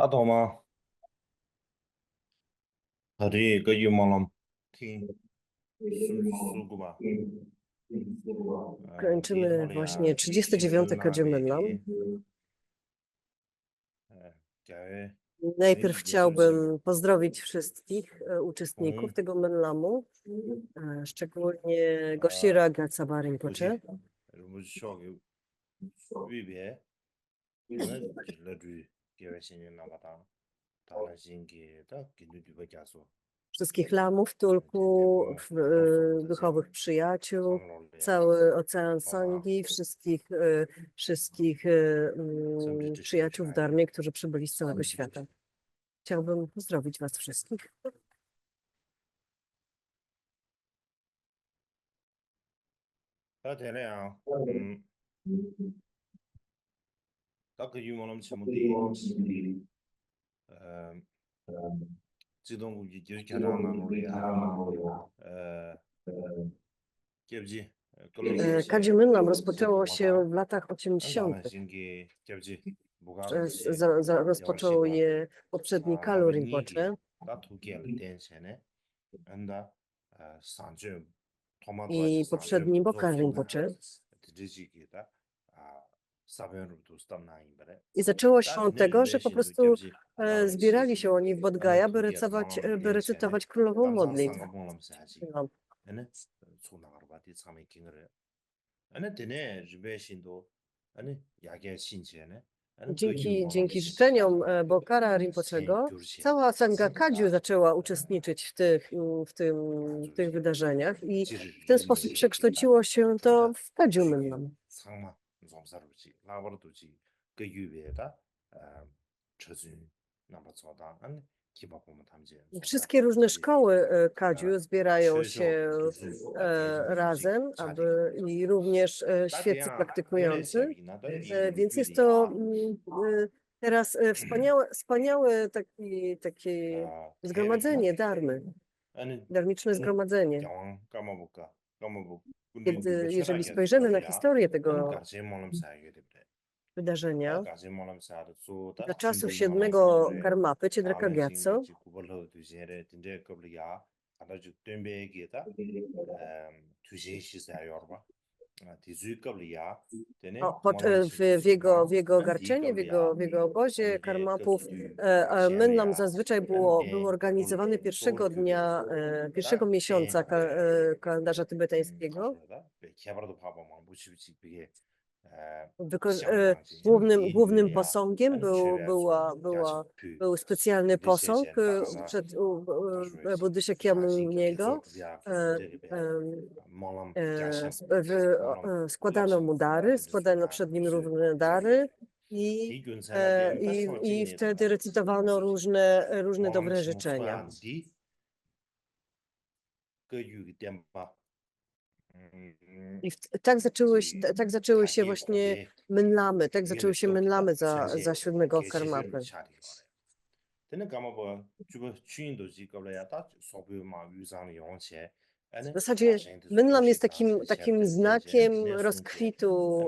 懂吗？他这个羽毛了，听说过吧？给他 Kończymy 了呀，właśnie 39.那 Kadziu给，给，没 Najpierw 理解是不是？chciałbym pozdrowić wszystkich uczestników 从 tego Menlamu, szczególnie 呃 Goshira Gatsaba 不行，Rinpoche. 我需要给区别，那给了注给外星人那个当然先给他给你对不加说，Wszystkich lamów, 天 tulku, 不老说这些，duchowych przyjaciół, 苍老的呀，cały ocean 好吗？Sangi, wszystkich 真比这些 przyjaciół w 便宜。Darmie, którzy przybyli z całego świata. Chciałbym pozdrowić was wszystkich. 他天了呀，他个羽毛那么全部的，呃。自动估计就是看他那路的呀，对不起，格鲁鲁些，Kadziu Menlam 我 rozpoczęło 我他，się w latach 当 80. 然先给对不起，不干了些，要习 Rozpoczął 惯，je poprzedni 那 Kalu 个你给 Rinpoche 他图给了点钱呢，嗯的，上去，他妈多少 i 上去 poprzedni 做 Bokar 做呢，Rinpoche. 这些给他三分钟都是当那一百的，I zaczęło się 但 od 那日 tego, że 本 po 新都对不 prostu 起，拉了些， zbierali się oni w 俺那 Bodgaja, 图给当了 by 点钱呢， recytować królową 当场三 modlitwę. 个崩了么啥子？ No. ane tsunanga rwa di tsame kingre ane dine ribe shindo ane yagya shinche ne ane gyu molam Dzięki shinche ta życzeniom Bokara sen Rinpochego gyurche cała Sangha Kadziu ta zaczęła uczestniczyć w tych wydarzeniach i w ten jiri sposób she ge ta przekształciło się to tanda w Kadziu chu Menlam. sangma zomsar uchi labar duchi gyu be ta chazun namba tsoda ane kiba poma tamje zomsar Wszystkie różne chali szkoły Kadziu zbierają shosho się duzu ta gyazun duchi razem, chali ge i również ta świeccy diya ngare praktykujący. chabi na ta yin Więc gyu jest di to ya teraz wspaniałe takie zgromadzenie Darmy, 아니 darmiczne zgromadzenie. 영왕 까마볼까 까마보 근데 누가 Jeżeli 최악이야 spojrzymy na 그거야 historię 아니 tego 가지 몰람 사게 됩니다 다 wydarzenia, 가지 몰람 사도 za 쏘다 czasów 준비 몰람 siódmego 소소래 Karmapy, Ciedraka 다른 Gyatso, 신기지 구벌로 두제래 진짜 겁이야 아주 덤베기다 두제 시사요 봐 디즈 겁이야 되네 몰람 w 신기지마 jego 안 ogarczenie, 디겁이야 w jego obozie 아니 배 Karmapów, 겁이 Menlam 가시야야 zazwyczaj 아니 był 배 organizowany 돌 pierwszego 돌규베 dnia, pierwszego 다 miesiąca kalendarza tybetańskiego. 가져다 개발도 봐봐 무시무시 그게 Głównym 인류야 posągiem 아니 최외소 야지 był specjalny posąg 리셋션 따가서 przed 다시 Buddy 자신께 Shakyamuniego. 계속 E, 이제 em, 몰람 야신 몰람 Składano mu 야신 dary, składano 그래서 przed nim 무슨 różne dary i, 디군사나 뱀다 i 소지기네 wtedy recytowano różne 몰람 dobre życzenia. 칭수한디 그 유기 땜바 I tak zaczęły się właśnie Menlamy, tak zaczęły się Menlamy za siódmego Karmapy. 되는 까마보 주부 주인도 지급을 소비만 유상의 용체 W zasadzie Menlam jest takim znakiem rozkwitu,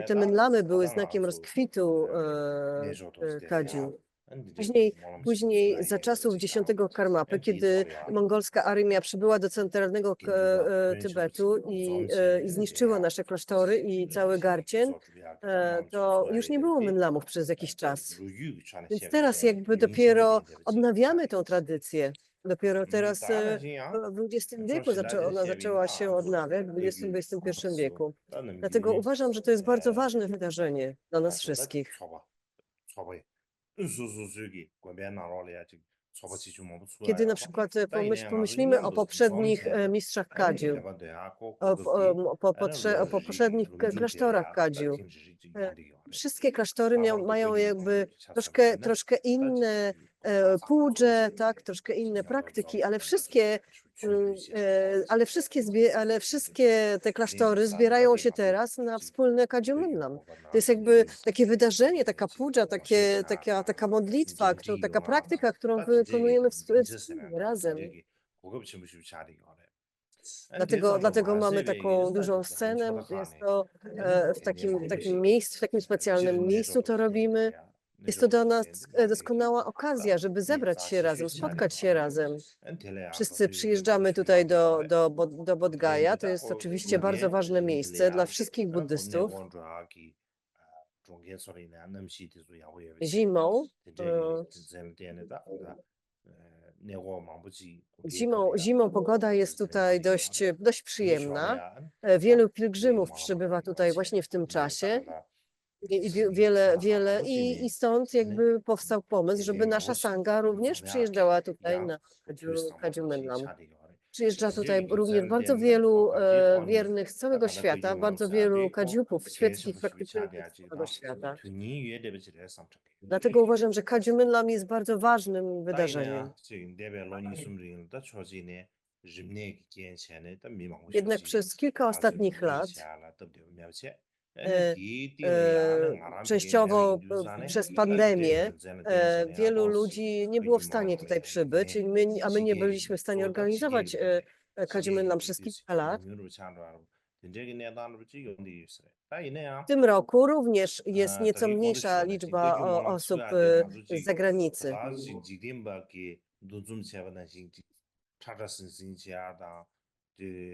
te Menlamy były znakiem rozkwitu Kadziu. Później za czasów X Karmapy, kiedy mongolska armia przybyła do centralnego Tybetu i zniszczyła nasze klasztory i cały Garcien, to już nie było Menlamów przez jakiś czas. Więc teraz jakby dopiero odnawiamy tą tradycję. Dopiero teraz w XX wieku ona zaczęła się odnawiać, w XX-XXI wieku. Dlatego uważam, że to jest bardzo ważne wydarzenie dla nas wszystkich. Kiedy na przykład pomyślimy o poprzednich mistrzach Kadziu, o poprzednich klasztorach Kadziu, wszystkie klasztory mają jakby troszkę inne pudże, tak, troszkę inne praktyki, ale wszystkie te klasztory zbierają się teraz na wspólne Kadziu Menlam. To jest jakby takie wydarzenie, taka pudża, taka modlitwa, taka praktyka, którą wykonujemy wspólnie, razem. Dlatego mamy taką dużą scenę. Jest to w takim miejscu, w takim specjalnym miejscu to robimy. Jest to dla nas doskonała okazja, żeby zebrać się razem, spotkać się razem. Wszyscy przyjeżdżamy tutaj do Bodgaja. To jest oczywiście bardzo ważne miejsce dla wszystkich buddystów. Zimą, zimą pogoda jest tutaj dość przyjemna. Wielu pielgrzymów przybywa tutaj właśnie w tym czasie. I stąd jakby powstał pomysł, żeby nasza sangha również przyjeżdżała tutaj na Kadziu Menlam. Przyjeżdża tutaj również bardzo wielu wiernych z całego świata, bardzo wielu kadziupów, świeckich praktykujących z całego świata. Dlatego uważam, że Kadziu Menlam jest bardzo ważnym wydarzeniem. Jednak przez kilka ostatnich lat, częściowo przez pandemię, wielu ludzi nie było w stanie tutaj przybyć, a my nie byliśmy w stanie organizować Kadziu Menlam przez kilka lat. W tym roku również jest nieco mniejsza liczba osób z zagranicy.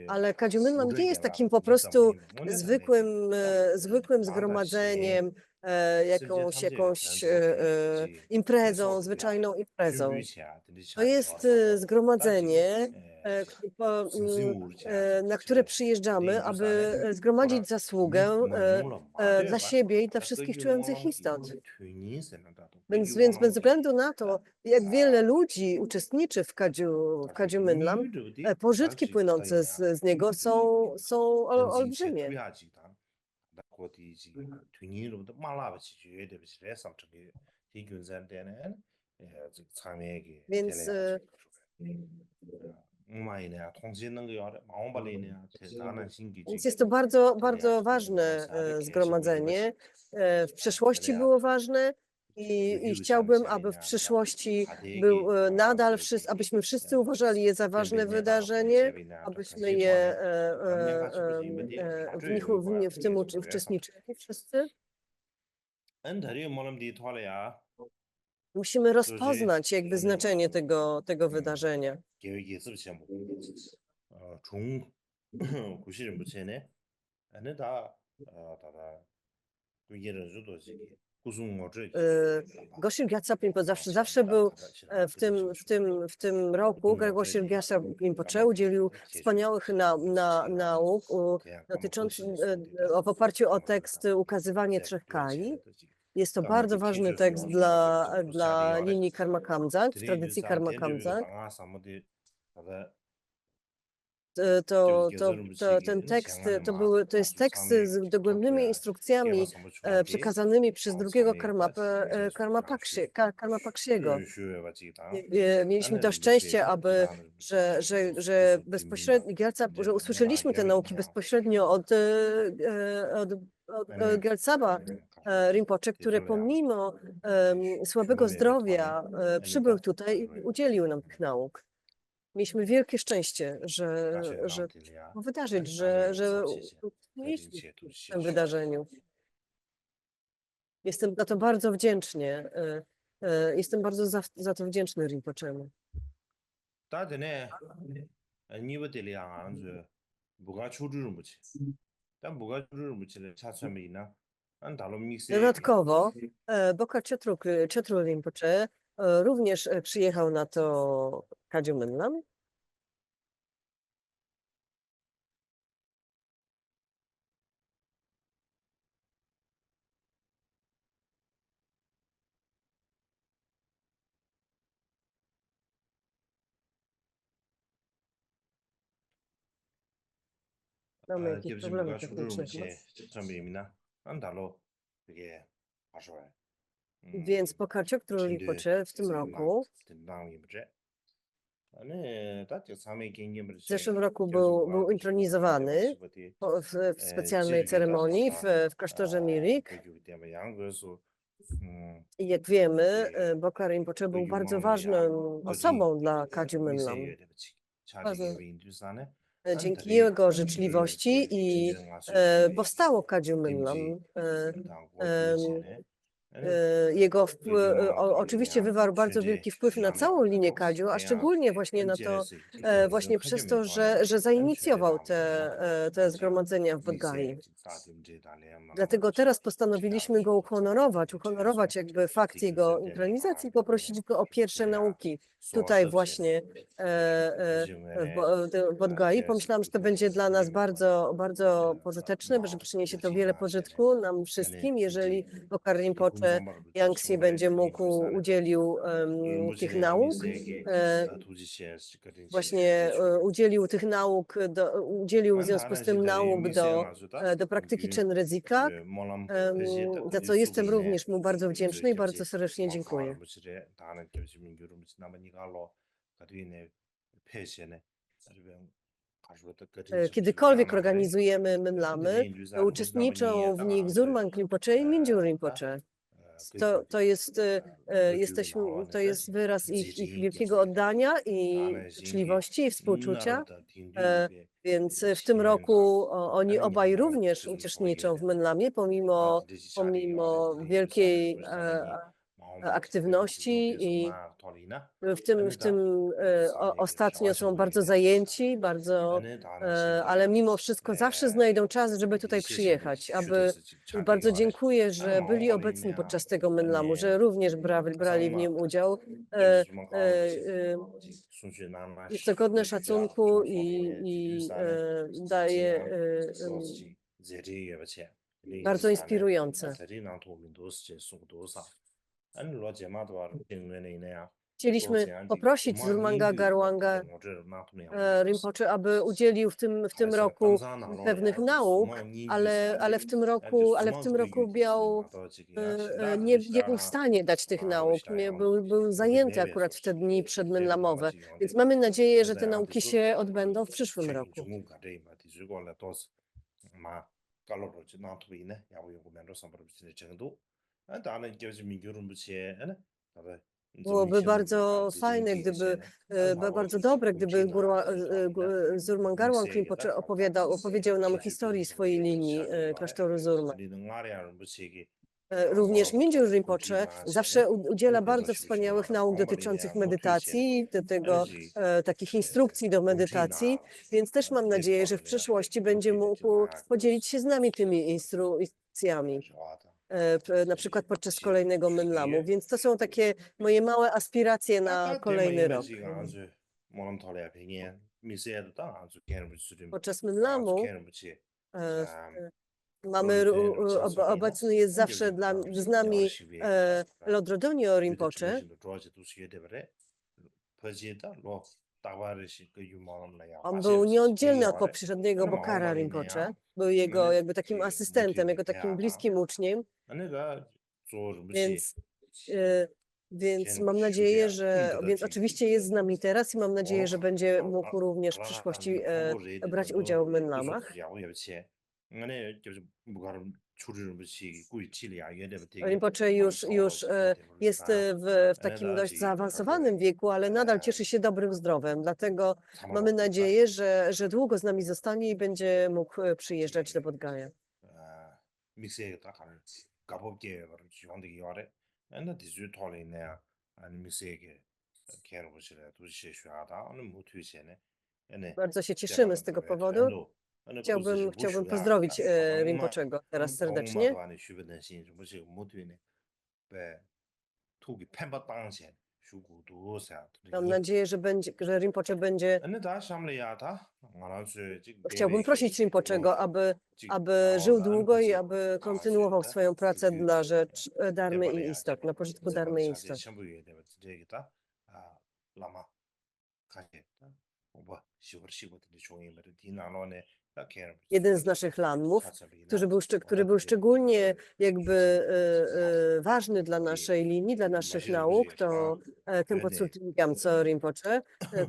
Ale Kadziu Menlam nie jest takim po prostu zwykłym zgromadzeniem, jakąś imprezą, zwyczajną imprezą. To jest zgromadzenie, na które przyjeżdżamy, aby zgromadzić zasługę dla siebie i dla wszystkich czujących istot. Więc bez względu na to, jak wiele ludzi uczestniczy w Kadziu Menlam, pożytki płynące z niego są olbrzymie. Więc jest to bardzo, bardzo ważne zgromadzenie. W przeszłości było ważne i chciałbym, aby w przyszłości był nadal, abyśmy wszyscy uważali je za ważne wydarzenie, abyśmy w tym uczestniczyli wszyscy. Musimy rozpoznać jakby znaczenie tego wydarzenia. Goshir Gyatso Rinpoche zawsze był w tym roku. Goshir Gyatso Rinpoche udzielił wspaniałych nauk dotyczących w oparciu o tekst Ukazywanie Trzech Kali. Jest to bardzo ważny tekst dla linii Karma Kamsa, w tradycji Karma Kamsa. To jest tekst z dogłębnymi instrukcjami przekazanymi przez drugiego Karma Pakshiego. Mieliśmy to szczęście, że bezpośrednio że usłyszeliśmy te nauki bezpośrednio od Gyaltsaba Rinpoche, który pomimo słabego zdrowia przybył tutaj i udzielił nam tych nauk. Mieliśmy wielkie szczęście, że wydarzyć, że uczestniczyliśmy w tym wydarzeniu. Jestem za to bardzo wdzięczny. Jestem bardzo za to wdzięczny Rinpochemu. Dodatkowo Bokar Chotrul Rinpoche również przyjechał na to Kadziu Menlam. Mamy jakieś problemy techniczne. Więc Bokar Chotrul Rinpoche w tym roku, w zeszłym roku był intronizowany w specjalnej ceremonii w klasztorze Mirik. I jak wiemy, Bokar Rinpoche był bardzo ważną osobą dla Kadziu Menlam. dzięki jego życzliwości i powstało Kadziu Mynlam. Jego oczywiście wywarł bardzo wielki wpływ na całą linię Kadziu, a szczególnie właśnie na to, właśnie przez to, że zainicjował te zgromadzenia w Bodgai. Dlatego teraz postanowiliśmy go uhonorować jakby fakt jego intronizacji i poprosić go o pierwsze nauki tutaj właśnie w Bodgai. Pomyślałam, że to będzie dla nas bardzo, bardzo pożyteczne, że przyniesie to wiele pożytku nam wszystkim, jeżeli Bokar Rinpoche Yangsi będzie mógł udzielił tych nauk. Właśnie udzielił tych nauk, udzielił w związku z tym nauk do praktyki Chenrezika, za co jestem również mu bardzo wdzięczny i bardzo serdecznie dziękuję. Kiedykolwiek organizujemy Mynlamy, uczestniczą w nich Zurmang Rinpoche i Mingyur Rinpoche. To jest wyraz ich wielkiego oddania i życzliwości i współczucia. Więc w tym roku oni obaj również uczestniczą w Mynlamie, pomimo wielkiej aktywności i w tym ostatnio są bardzo zajęci, ale mimo wszystko zawsze znajdą czas, żeby tutaj przyjechać. I bardzo dziękuję, że byli obecni podczas tego Mynlamu, że również brali w nim udział. Jest to godne szacunku i daje bardzo inspirujące. Chcieliśmy poprosić Zurmanga Garwanga Rinpoche, aby udzielił w tym roku pewnych nauk, ale w tym roku nie był w stanie dać tych nauk. Był zajęty akurat w te dni przedmynlamowe, więc mamy nadzieję, że te nauki się odbędą w przyszłym roku. Byłoby bardzo fajne, bardzo dobre, gdyby Zurmang Garwang Rinpoche opowiedział nam o historii swojej linii klasztoru Zurmang. Również Mingyur Rinpoche zawsze udziela bardzo wspaniałych nauk dotyczących medytacji, do tego takich instrukcji do medytacji, więc też mam nadzieję, że w przyszłości będzie mógł podzielić się z nami tymi instrukcjami, na przykład podczas kolejnego Mynlamu, więc to są takie moje małe aspiracje na kolejny rok. Podczas Mynlamu obecny jest zawsze z nami Lodro Donyo Rinpoche. On był nieoddzielny od poprzedniego Bokara Rinpoche. Był jego jakby takim asystentem, jego takim bliskim uczniem. Więc mam nadzieję, więc oczywiście jest z nami teraz i mam nadzieję, że będzie mógł również w przyszłości brać udział w Mynlamach. Rinpoche już jest w takim dość zaawansowanym wieku, ale nadal cieszy się dobrym zdrowiem. Dlatego mamy nadzieję, że długo z nami zostanie i będzie mógł przyjeżdżać do Bodgaja. Bardzo się cieszymy z tego powodu. Chciałbym pozdrowić Rinpochego teraz serdecznie. Mam nadzieję, że Rinpoche będzie. Chciałbym prosić Rinpochego, aby żył długo i aby kontynuował swoją pracę na rzecz Dharmy i istot, na pożytku Dharmy i istot. Jeden z naszych lanmów, który był szczególnie jakby ważny dla naszej linii, dla naszych nauk, to Khenpo Tsultrim Gyamtso Rinpoche,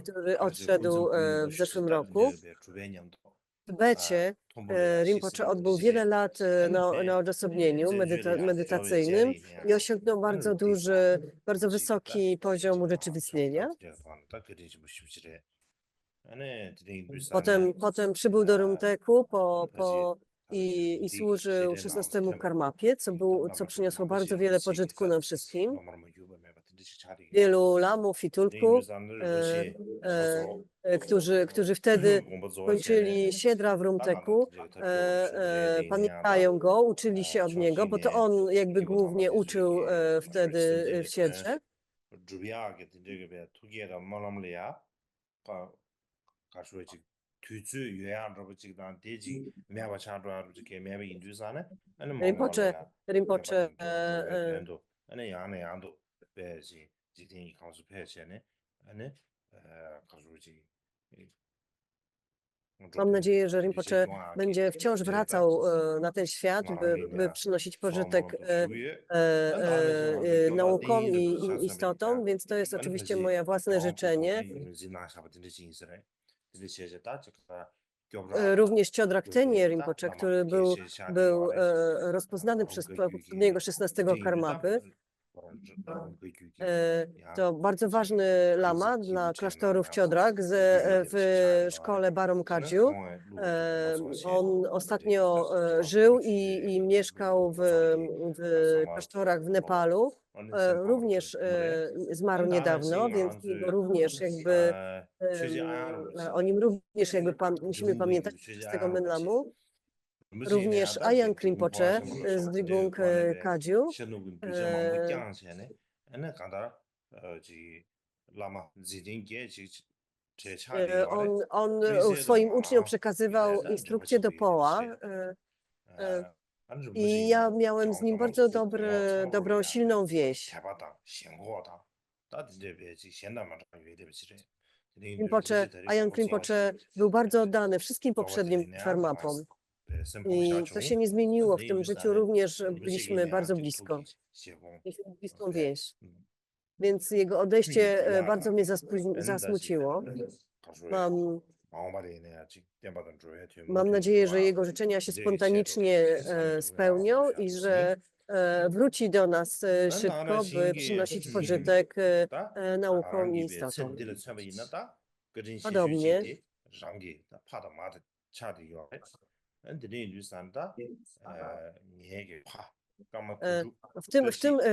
który odszedł w zeszłym roku. W Tybecie Rinpoche odbył wiele lat na odosobnieniu medytacyjnym i osiągnął bardzo wysoki poziom urzeczywistnienia. Potem przybył do Rumteku i służył XVI Karmapie, co przyniosło bardzo wiele pożytku nam wszystkim. Wielu lamów i tulków, którzy wtedy kończyli siedra w Rumteku, pamiętają go, uczyli się od niego, bo to on jakby głównie uczył wtedy w siedrze. Rinpoche mam nadzieję, że Rinpoche będzie wciąż wracał na ten świat, by przynosić pożytek naukom i istotom, więc to jest oczywiście moje własne życzenie. Również Chodrak Tenye Rinpoche, który był rozpoznany przez poprzedniego 16 Karmapy. To bardzo ważny lama dla klasztorów Chodrak w szkole Barom Kadziu. On ostatnio żył i mieszkał w klasztorach w Nepalu. Również zmarł niedawno, więc również jakby o nim również jakby musimy pamiętać z tego Menlamu. Również Ayang Rinpoche z Drigung Kadziu. On swoim uczniom przekazywał instrukcje do Poła. I ja miałem z nim bardzo dobrą, silną więź. Ayang Rinpoche był bardzo oddany wszystkim poprzednim Karmapom. I to się nie zmieniło. W tym życiu również byliśmy bardzo blisko. Mieliśmy bliską więź. Więc jego odejście bardzo mnie zasmuciło. Mam nadzieję, że jego życzenia się spontanicznie spełnią i że wróci do nas szybko, by przynosić pożytek naukom i istotom. Podobnie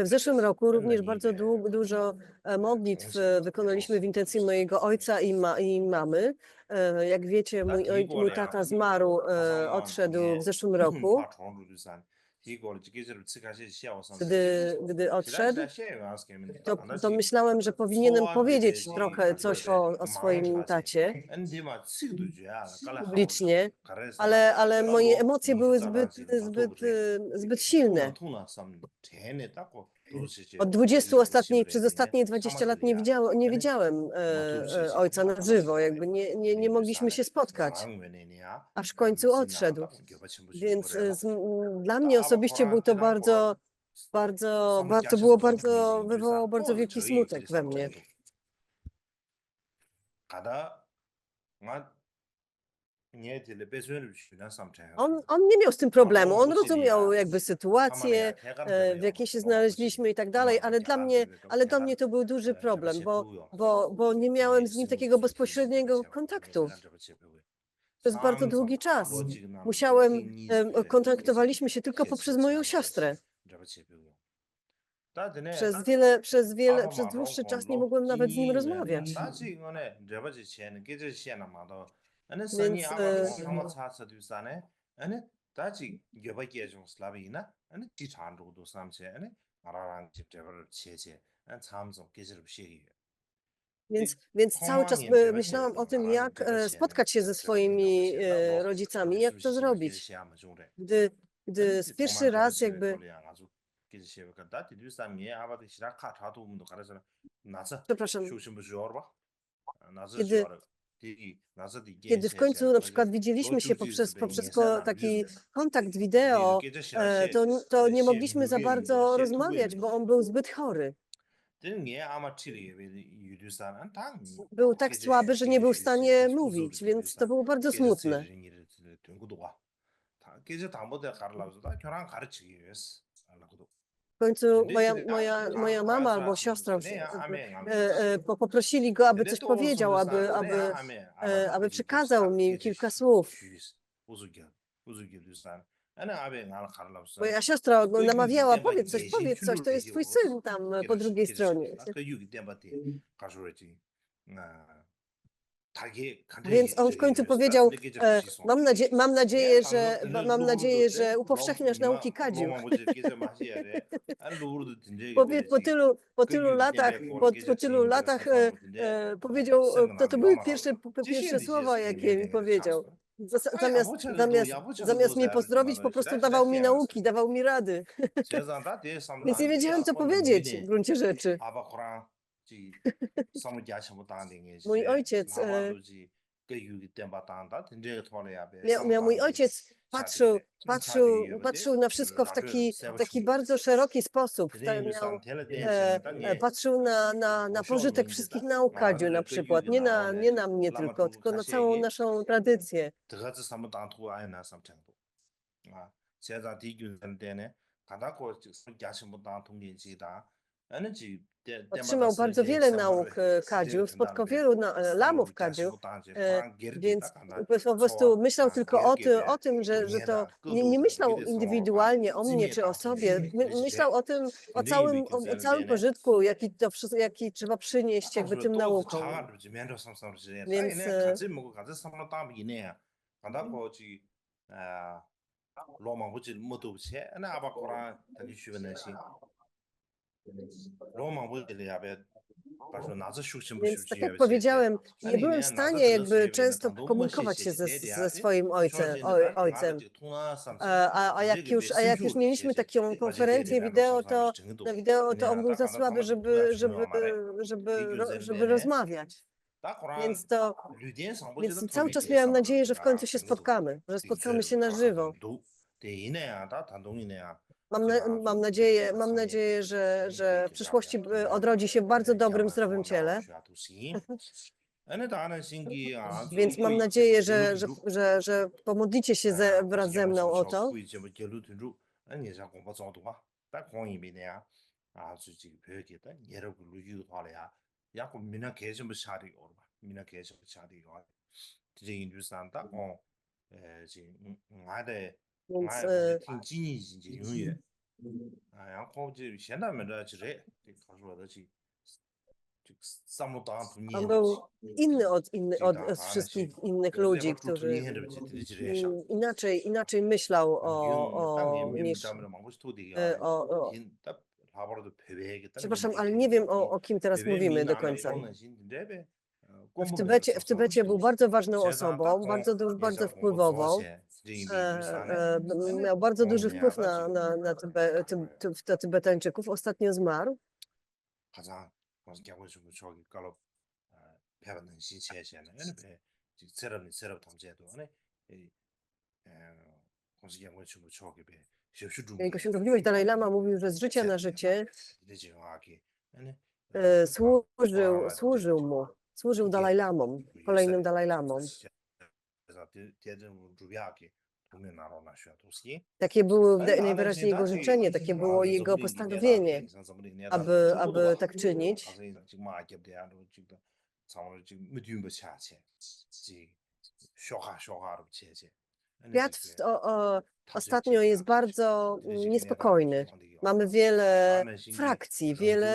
w zeszłym roku również bardzo dużo modlitw wykonaliśmy w intencji mojego ojca i mamy. Jak wiecie, mój tata zmarł, odszedł w zeszłym roku. Gdy odszedł, to myślałem, że powinienem powiedzieć trochę coś o swoim tacie publicznie, ale moje emocje były zbyt silne. Przez ostatnie 20 lat nie widziałem ojca na żywo, jakby nie mogliśmy się spotkać, aż w końcu odszedł. Więc dla mnie osobiście był to wywołało bardzo wielki smutek we mnie. On nie miał z tym problemu, on rozumiał jakby sytuację, w jakiej się znaleźliśmy i tak dalej, ale dla mnie to był duży problem, bo nie miałem z nim takiego bezpośredniego kontaktu. Przez bardzo długi czas. Kontaktowaliśmy się tylko poprzez moją siostrę. Przez dłuższy czas nie mogłem nawet z nim rozmawiać. Więc Więc cały czas myślałam o tym, jak spotkać się ze swoimi rodzicami, jak to zrobić. Gdy pierwszy raz jakby... Przepraszam. Kiedy w końcu na przykład widzieliśmy się poprzez taki kontakt wideo, to nie mogliśmy za bardzo rozmawiać, bo on był zbyt chory. Był tak słaby, że nie był w stanie mówić, więc to było bardzo smutne. końcu moja mama albo siostra poprosili go, aby coś powiedział, aby przekazał mi kilka słów. Moja siostra namawiała, powiedz coś, to jest twój syn tam po drugiej stronie. Więc on w końcu powiedział, mam nadzieję, że upowszechniasz nauki Kadziu. Po tylu latach powiedział, to były pierwsze słowa, jakie mi powiedział. Zamiast mnie pozdrowić, po prostu dawał mi nauki, dawał mi rady. Więc nie wiedziałem, co powiedzieć w gruncie rzeczy. Mój ojciec patrzył na wszystko w taki bardzo szeroki sposób. Patrzył na pożytek wszystkich nauk Kadziu na przykład. Nie na mnie tylko na całą naszą tradycję. Otrzymał bardzo wiele nauk Kadziu, spotkał wielu lamów Kadziu, więc po prostu myślał tylko o tym, że to nie myślał indywidualnie o mnie czy o sobie. Myślał o całym pożytku, jaki trzeba przynieść jakby tym naukom. Więc Więc tak jak powiedziałem, nie byłem w stanie jakby często komunikować się ze swoim ojcem. A jak już mieliśmy taką konferencję wideo, to on był za słaby, żeby rozmawiać. Więc cały czas miałem nadzieję, że w końcu się spotkamy, że spotkamy się na żywo. Mam nadzieję, że w przyszłości odrodzi się w bardzo dobrym, zdrowym ciele. Więc mam nadzieję, że pomodlicie się wraz ze mną o to. On był inny od wszystkich innych ludzi, którzy inaczej myślał Przepraszam, ale nie wiem, o kim teraz mówimy do końca. W Tybecie był bardzo ważną osobą, bardzo wpływową. Miał bardzo duży wpływ na Tybetańczyków. Ostatnio zmarł. Jego świątobliwość Dalaj Lama mówił, że z życia na życie służył Dalaj Lamom, kolejnym Dalaj Lamom. Takie było najwyraźniej jego życzenie, takie było jego postanowienie, aby tak czynić. Świat ostatnio jest bardzo niespokojny. Mamy wiele frakcji,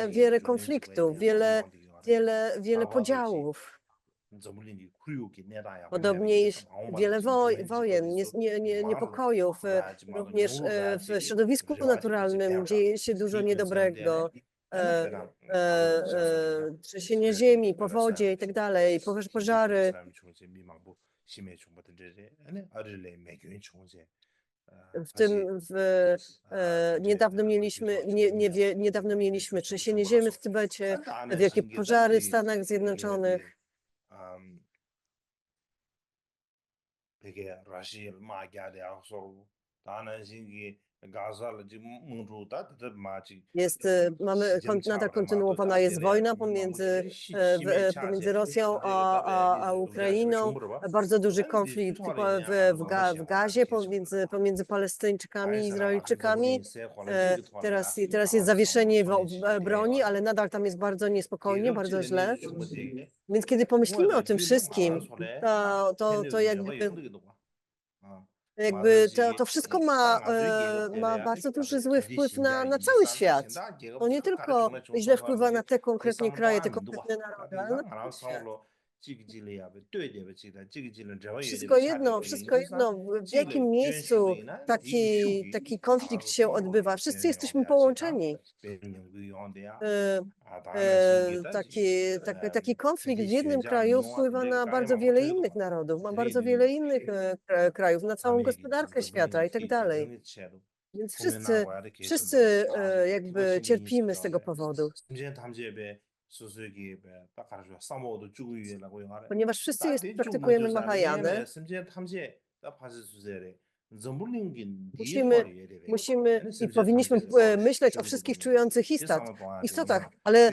wiele konfliktów, wiele podziałów. Podobnie wiele wojen, niepokojów. Również w środowisku naturalnym dzieje się dużo niedobrego. Trzęsienie ziemi, powodzie i tak dalej, pożary. Niedawno mieliśmy trzęsienie ziemi w Tybecie, wielkie pożary w Stanach Zjednoczonych. Nadal kontynuowana jest wojna pomiędzy Rosją a Ukrainą. Bardzo duży konflikt w Gazie pomiędzy Palestyńczykami i Izraelczykami. Teraz jest zawieszenie broni, ale nadal tam jest bardzo niespokojnie, bardzo źle. Więc kiedy pomyślimy o tym wszystkim, to jakby to wszystko ma bardzo duży zły wpływ na cały świat. To nie tylko źle wpływa na te konkretnie kraje, te konkretne narody, ale na cały świat. Wszystko jedno, w jakim miejscu taki konflikt się odbywa. Wszyscy jesteśmy połączeni. Taki konflikt w jednym kraju wpływa na bardzo wiele innych narodów, ma bardzo wiele innych krajów, na całą gospodarkę świata i tak dalej. Więc wszyscy jakby cierpimy z tego powodu. Ponieważ wszyscy praktykujemy Mahajanę, musimy i powinniśmy myśleć o wszystkich czujących istotach, ale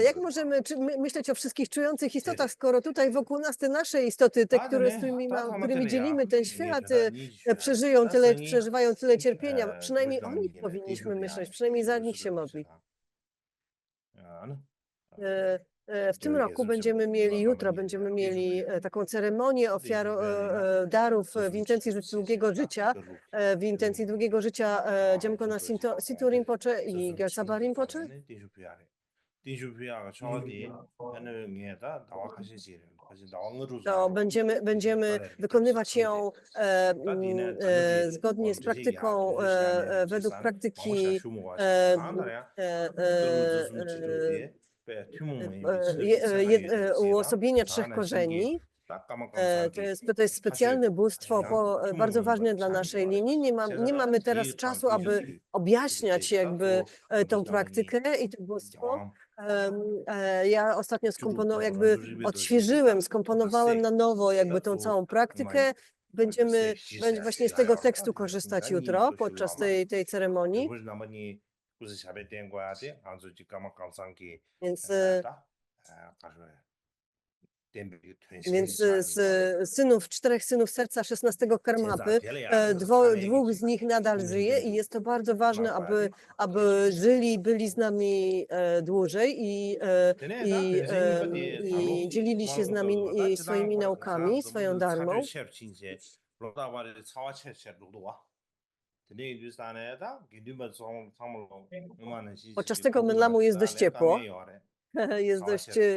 jak możemy myśleć o wszystkich czujących istotach, skoro tutaj wokół nas te nasze istoty, te, którymi dzielimy ten świat, przeżywają tyle cierpienia, przynajmniej o nich powinniśmy myśleć, przynajmniej za nich się modlić. W tym roku jutro będziemy mieli taką ceremonię darów w intencji długiego życia, Jamkona Situ Rinpoche i Gyaltsaba Rinpoche. To będziemy wykonywać ją zgodnie z praktyką, według praktyki uosobienia trzech korzeni. To jest specjalne bóstwo, bardzo ważne dla naszej linii. Nie mamy teraz czasu, aby objaśniać jakby tą praktykę i to bóstwo. Ja ostatnio skomponowałem na nowo jakby tą całą praktykę. Będziemy właśnie z tego tekstu korzystać jutro podczas tej ceremonii. Więc z 4 synów serca 16 Karmapy, 2 z nich nadal żyje i jest to bardzo ważne, aby byli z nami dłużej i dzielili się z nami swoimi naukami, swoją dharmą. Podczas tego Menlamu jest dość ciepło.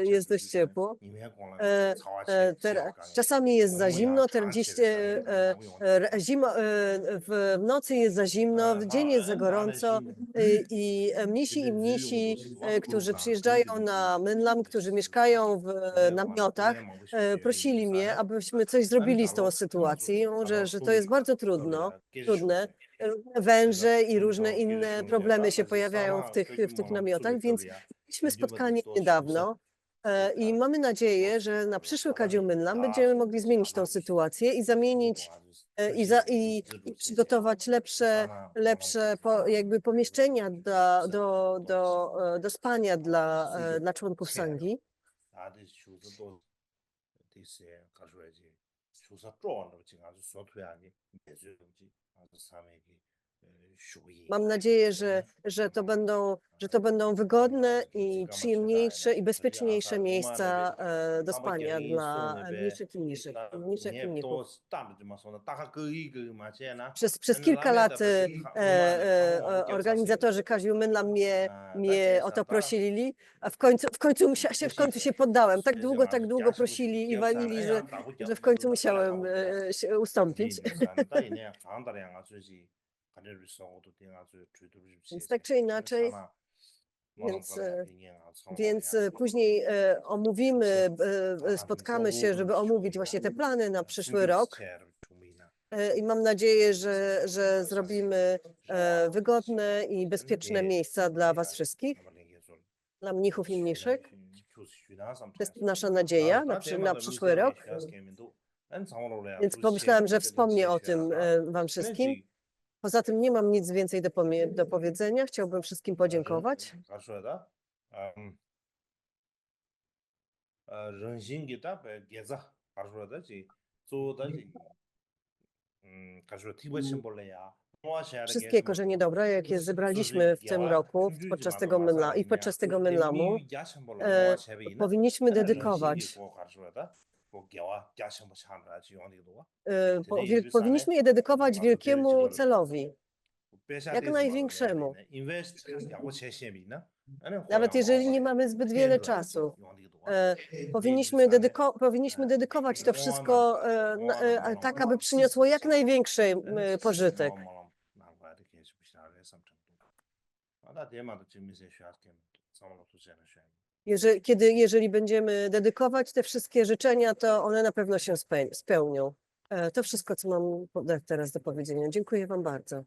Jest dość ciepło. Czasami jest za zimno, w nocy jest za zimno, w dzień jest za gorąco i mnisi i mnisi, którzy przyjeżdżają na Menlam, którzy mieszkają w namiotach, prosili mnie, abyśmy coś zrobili z tą sytuacją, że to jest bardzo trudne. Różne węże i różne inne problemy się pojawiają w tych namiotach, więc mieliśmy spotkanie niedawno i mamy nadzieję, że na przyszły Kadziu Menlam będziemy mogli zmienić tą sytuację i zamienić i przygotować lepsze jakby pomieszczenia do spania dla członków Sanghi. Mam nadzieję, że to będą wygodne i przyjemniejsze i bezpieczniejsze miejsca do spania dla mniszek i mnichów. Przez kilka lat organizatorzy Kadziu Menlam mnie o to prosili, a w końcu się poddałem. Tak długo prosili i walili, że w końcu musiałem się ustąpić. Więc tak czy inaczej, więc później spotkamy się, żeby omówić właśnie te plany na przyszły rok. I mam nadzieję, że zrobimy wygodne i bezpieczne miejsca dla was wszystkich, dla mnichów i mniszek. To jest nasza nadzieja na przyszły rok. Więc pomyślałem, że wspomnię o tym wam wszystkim. Poza tym nie mam nic więcej do powiedzenia. Chciałbym wszystkim podziękować. Wszystkie korzenie dobra, jakie zebraliśmy w tym roku podczas tego Menlamu, powinniśmy dedykować. Powinniśmy je dedykować wielkiemu celowi, jak największemu. Nawet jeżeli nie mamy zbyt wiele czasu. Powinniśmy dedykować to wszystko tak, aby przyniosło jak największy pożytek. Jeżeli będziemy dedykować te wszystkie życzenia, to one na pewno się spełnią. To wszystko, co mam teraz do powiedzenia. Dziękuję wam bardzo.